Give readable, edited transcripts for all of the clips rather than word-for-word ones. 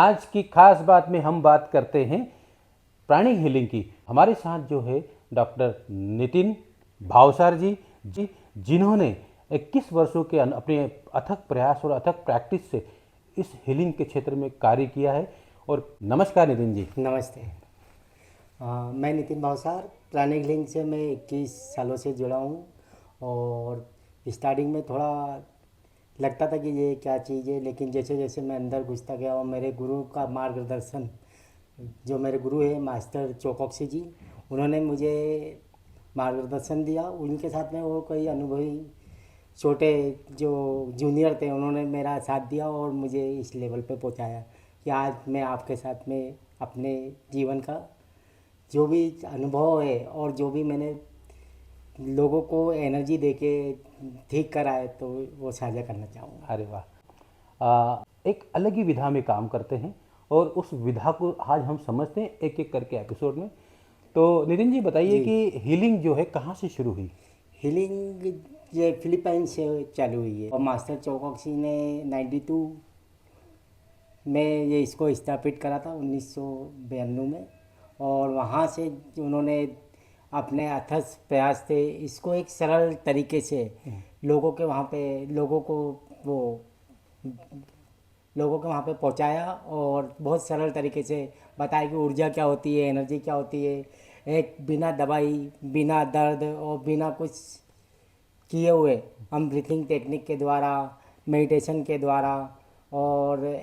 आज की खास बात में हम बात करते हैं प्राणिक हीलिंग की। हमारे साथ जो है डॉक्टर नितिन भावसार जी जिन्होंने 21 वर्षों के अपने अथक प्रयास और अथक प्रैक्टिस से इस हीलिंग के क्षेत्र में कार्य किया है। और नमस्कार नितिन जी। नमस्ते। मैं नितिन भावसार, प्राणिक हीलिंग से मैं 21 सालों से जुड़ा हूँ। और स्टार्टिंग में थोड़ा लगता था कि ये क्या चीज़ है, लेकिन जैसे जैसे मैं अंदर घुसता गया और मेरे गुरु का मार्गदर्शन, जो मेरे गुरु है मास्टर चोकॉक्सी जी, उन्होंने मुझे मार्गदर्शन दिया। उनके साथ में वो कई अनुभवी छोटे जो जूनियर थे, उन्होंने मेरा साथ दिया और मुझे इस लेवल पे पहुंचाया कि आज मैं आपके साथ में अपने जीवन का जो भी अनुभव है और जो भी मैंने लोगों को एनर्जी देके ठीक करा है, तो वो साझा करना चाहूँगा। अरे वाह, एक अलग ही विधा में काम करते हैं और उस विधा को आज हम समझते हैं एक एक करके एपिसोड में। तो नितिन जी बताइए जी, कि हीलिंग जो है कहाँ से शुरू हुई? हीलिंग ये फिलीपाइन से चालू हुई है और मास्टर चोकॉक्सी ने 92 में ये इसको स्थापित करा था, 1992 में। और वहाँ से उन्होंने अपने अथक प्रयास से इसको एक सरल तरीके से लोगों के वहाँ पे वो लोगों के वहाँ पे पहुँचाया और बहुत सरल तरीके से बताया कि ऊर्जा क्या होती है, एनर्जी क्या होती है। एक बिना दवाई, बिना दर्द और बिना कुछ किए हुए हम ब्रीथिंग टेक्निक के द्वारा, मेडिटेशन के द्वारा और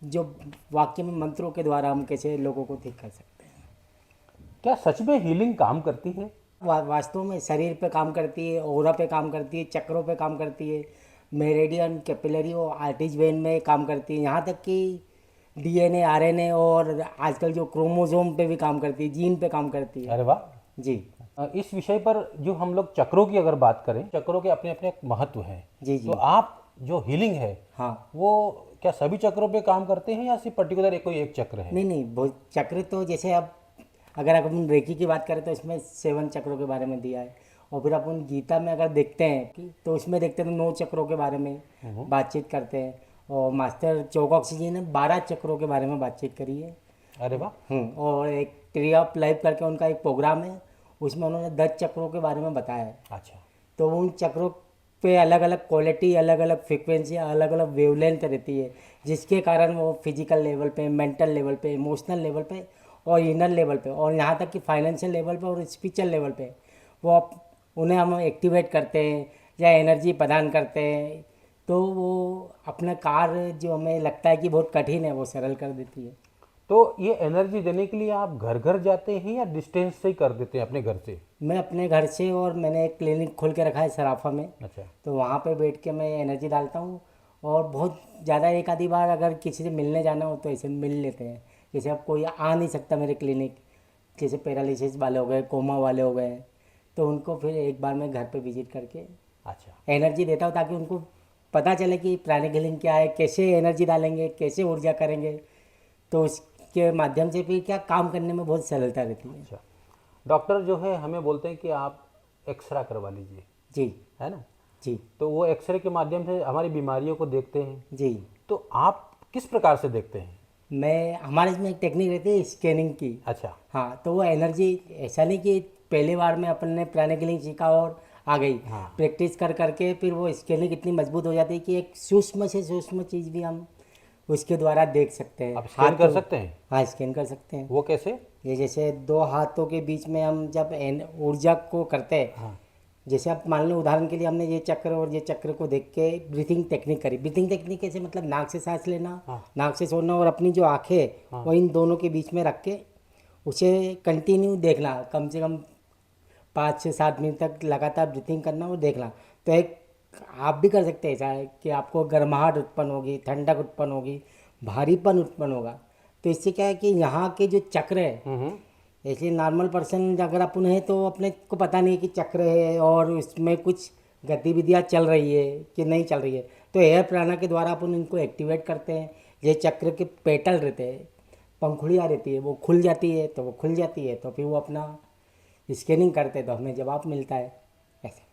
जो वाक्य में मंत्रों के द्वारा हम कैसे लोगों को ठीक कर सकते हैं। क्या सच में हीलिंग काम करती है? वास्तव में शरीर पे काम करती है, ओरा पे काम करती है, चक्रों पे काम करती है, मेरिडियन, कैपिलरी और आर्टरी वेन में काम करती है, यहाँ तक कि डीएनए, आरएनए और आजकल जो क्रोमोसोम पे भी काम करती है, जीन पे काम करती है। अरे वाह। जी इस विषय पर जो हम लोग चक्रों की अगर बात करें, चक्रों के अपने अपने महत्व हैं। जी तो जी। आप जो हीलिंग है हाँ। वो क्या सभी चक्रों पे काम करते हैं या सिर्फ पर्टिकुलर कोई एक चक्र है? नहीं नहीं, बहुत चक्र तो जैसे अब अगर अपन रेकी की बात करें तो इसमें 7 चक्रों के बारे में दिया है। और फिर अपन गीता में अगर देखते हैं तो उसमें देखते हैं तो 9 चक्रों के बारे में बातचीत करते हैं। और मास्टर चोकॉक्सी जी ने 12 चक्रों के बारे में बातचीत करी है। अरे वाह। और एक ट्री ऑफ लाइफ करके उनका एक प्रोग्राम है, उसमें उन्होंने 10 चक्रों के बारे में बताया है। अच्छा। तो उन चक्रों पे अलग अलग क्वालिटी, अलग अलग फ्रिक्वेंसी, अलग अलग वेवलेंथ रहती है, जिसके कारण वो फिजिकल लेवल पे, मेंटल लेवल पे, इमोशनल लेवल पे और इनर लेवल पे और यहाँ तक कि फाइनेंशियल लेवल पे और स्पिरिचुअल लेवल पे उन्हें हम एक्टिवेट करते हैं या एनर्जी प्रदान करते हैं। तो वो अपना कार्य जो हमें लगता है कि बहुत कठिन है, वो सरल कर देती है। तो ये एनर्जी देने के लिए आप घर घर जाते हैं या डिस्टेंस से ही कर देते हैं अपने घर से? मैं अपने घर से, और मैंने एक क्लिनिक खोल के रखा है सराफा में, अच्छा। तो वहाँ पे बैठ के मैं एनर्जी डालता हूँ। और बहुत ज़्यादा एक आधी बार अगर किसी से मिलने जाना हो तो ऐसे मिल लेते हैं। जैसे अब कोई आ नहीं सकता मेरे क्लिनिक, जैसे पैरालिसिस वाले हो गए, कोमा वाले हो गए, तो उनको फिर एक बार मैं घर पे विजिट करके अच्छा। एनर्जी देता हूँ, ताकि उनको पता चले कि प्राणिक हीलिंग क्या है, कैसे एनर्जी डालेंगे, कैसे ऊर्जा करेंगे। तो उसके माध्यम से फिर क्या काम करने में बहुत सरलता रहती है। अच्छा। डॉक्टर जो है हमें बोलते हैं कि आप एक्सरा करवा लीजिए, जी है ना? जी तो वो एक्सरे के माध्यम से हमारी बीमारियों को देखते हैं। जी। तो आप किस प्रकार से देखते हैं? हमारे इसमें एक टेक्निक रहती है स्कैनिंग की। अच्छा। हाँ, तो वो एनर्जी ऐसा नहीं कि पहले बार में अपन ने प्राणिक हीलिंग सीखा और आ गई। हाँ। प्रैक्टिस कर करके फिर वो स्कैनिंग इतनी मजबूत हो जाती है कि एक सूक्ष्म से सूक्ष्म चीज़ भी हम उसके द्वारा देख सकते हैं। आप स्कैन कर सकते हैं? हाँ, स्कैन कर सकते हैं। वो कैसे? ये जैसे 2 हाथों के बीच में हम जब ऊर्जा को करते हैं, हाँ। जैसे आप मान लो उदाहरण के लिए हमने ये चक्र और ये चक्र को देख के ब्रीथिंग टेक्निक करी। ब्रीथिंग टेक्निक कैसे, मतलब नाक से सांस लेना, हाँ। नाक से छोड़ना और अपनी जो आंखें है वो इन दोनों के बीच में रख के उसे कंटिन्यू देखना, कम से कम 5 से 7 मिनट तक लगातार ब्रीथिंग करना और देखना। तो एक आप भी कर सकते हैं ऐसा है कि आपको गर्माहट उत्पन्न होगी, ठंडक उत्पन्न होगी, भारीपन उत्पन्न होगा। तो इससे क्या है कि यहाँ के जो चक्र है, इसलिए नॉर्मल पर्सन अगर अपन है तो अपने को पता नहीं है कि चक्र है और उसमें कुछ गतिविधियाँ चल रही है कि नहीं चल रही है। तो एयर प्राणा के द्वारा अपन इनको एक्टिवेट करते हैं। ये चक्र के पेटल रहते हैं, पंखुड़ियाँ रहती है, वो खुल जाती है तो वो खुल जाती है, तो फिर वो अपना स्कैनिंग करते हैं तो हमें जवाब मिलता है ऐसे।